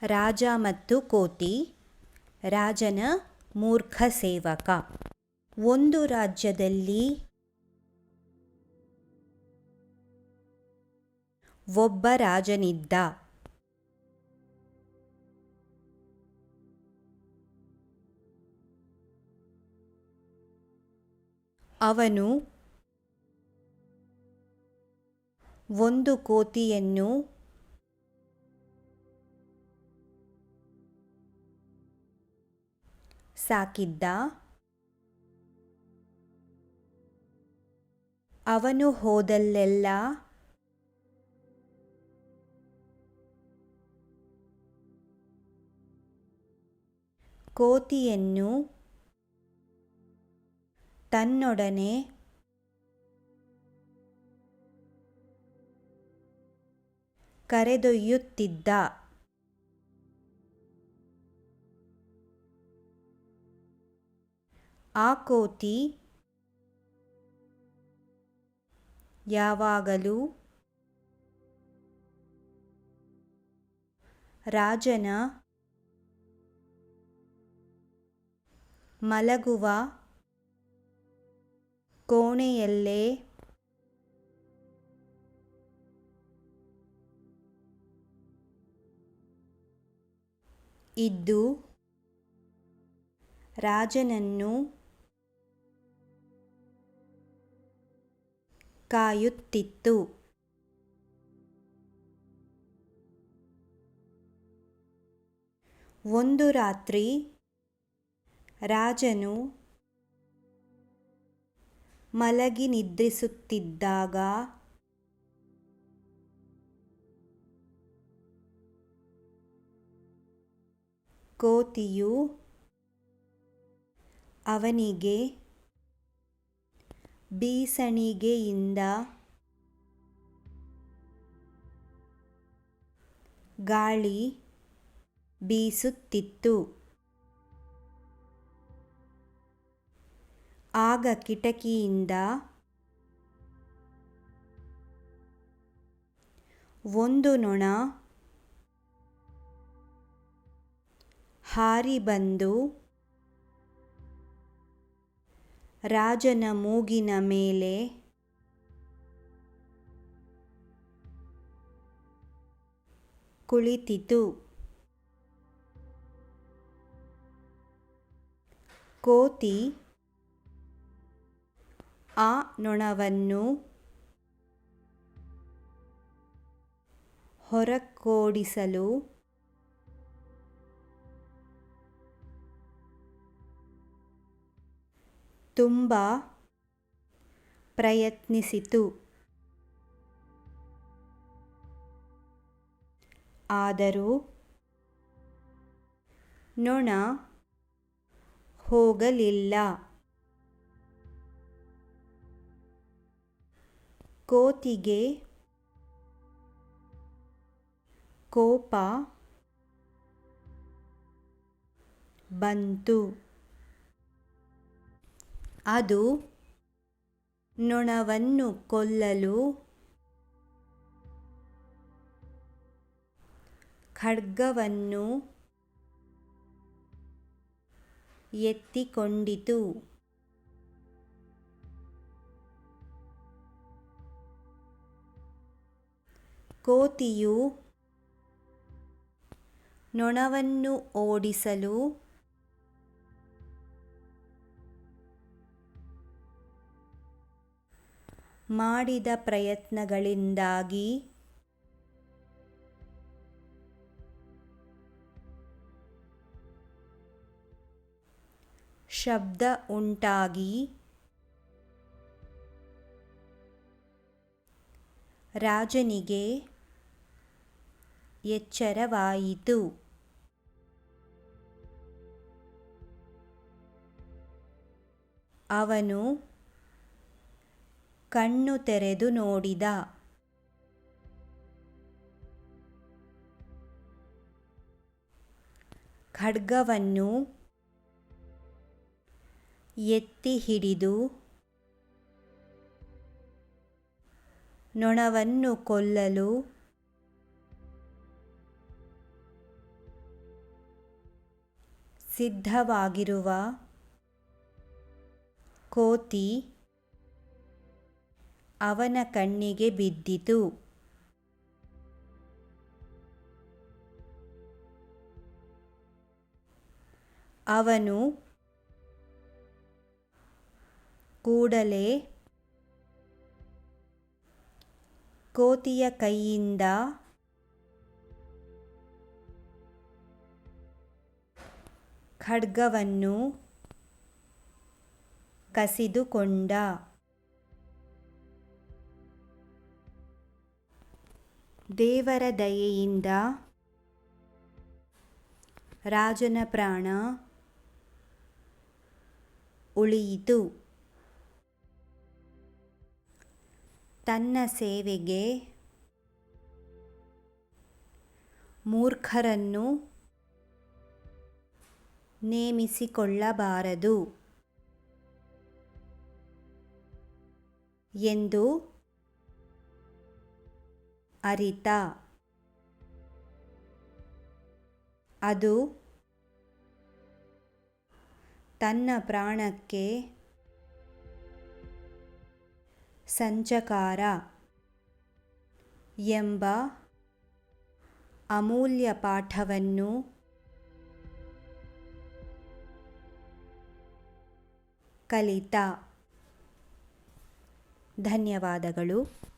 ರಾಜ ಮತ್ತು ಕೋತಿ. ರಾಜನ ಮೂರ್ಖ ಸೇವಕ. ಒಂದು ರಾಜ್ಯದಲ್ಲಿ ಒಬ್ಬ ರಾಜನಿದ್ದ. ಅವನು ಒಂದು ಕೋತಿಯನ್ನು ಸಾಕಿದ್ದ. ಅವನು ಹೋದಲ್ಲೆಲ್ಲ ಕೋತಿಯನ್ನು ತನ್ನೊಡನೆ ಕರೆದೊಯ್ಯುತ್ತಿದ್ದ. ಆ ಕೋತಿ ಯಾವಾಗಲೂ ರಾಜನ ಮಲಗುವ ಕೋಣೆಯಲ್ಲೇ ಇದ್ದು ರಾಜನನ್ನು ಕಾಯುತ್ತಿತ್ತು. ಒಂದು ರಾತ್ರಿ ರಾಜನು ಮಲಗಿ ನಿದ್ರಿಸುತ್ತಿದ್ದಾಗ ಕೋತಿಯು ಅವನಿಗೆ ಬೀಸಣಿಗೆಯಿಂದ ಗಾಳಿ ಬೀಸುತ್ತಿತ್ತು. ಆಗ ಕಿಟಕಿಯಿಂದ ಒಂದು ನೊಣ ಹಾರಿ ಬಂದು ರಾಜನ ಮೂಗಿನ ಮೇಲೆ ಕುಳಿತಿತು. ಕೋತಿ ಆ ನೊಣವನ್ನು ಹೊರಗೋಡಿಸಲು ತುಂಬ ಪ್ರಯತ್ನಿಸಿತು. ಆದರೂ ನೊಣ ಹೋಗಲಿಲ್ಲ. ಕೋತಿಗೆ ಕೋಪ ಬಂತು. ಅದು ನೊಣವನ್ನು ಕೊಲ್ಲಲು ಖಡ್ಗವನ್ನು ಎತ್ತಿಕೊಂಡಿತು. ಕೋತಿಯು ನೊಣವನ್ನು ಓಡಿಸಲು ಮಾಡಿದ ಪ್ರಯತ್ನಗಳಿಂದಾಗಿ ಶಬ್ದ ಉಂಟಾಗಿ ರಾಜನಿಗೆ ಎಚ್ಚರವಾಯಿತು. ಅವನು ಕಣ್ಣು ತೆರೆದು ನೋಡಿದ. ಖಡ್ಗವನ್ನು ಎತ್ತಿ ಹಿಡಿದು ನೊಣವನ್ನು ಕೊಲ್ಲಲು ಸಿದ್ಧವಾಗಿರುವ ಕೋತಿ ಅವನ ಕಣ್ಣಿಗೆ ಬಿದ್ದಿತು. ಅವನು ಕೂಡಲೇ ಕೋತಿಯ ಕೈಯಿಂದ ಖಡ್ಗವನ್ನು ಕಸಿದುಕೊಂಡ. ದೇವರ ದಯೆಯಿಂದ ರಾಜನ ಪ್ರಾಣ ಉಳಿಯಿತು. ತನ್ನ ಸೇವೆಗೆ ಮೂರ್ಖರನ್ನು ನೇಮಿಸಿಕೊಳ್ಳಬಾರದು ಎಂದು ಅರಿತ. ಅದು ತನ್ನ ಪ್ರಾಣಕ್ಕೆ ಸಂಚಕಾರ ಎಂಬ ಅಮೂಲ್ಯ ಪಾಠವನ್ನು ಕಲಿತ. ಧನ್ಯವಾದಗಳು.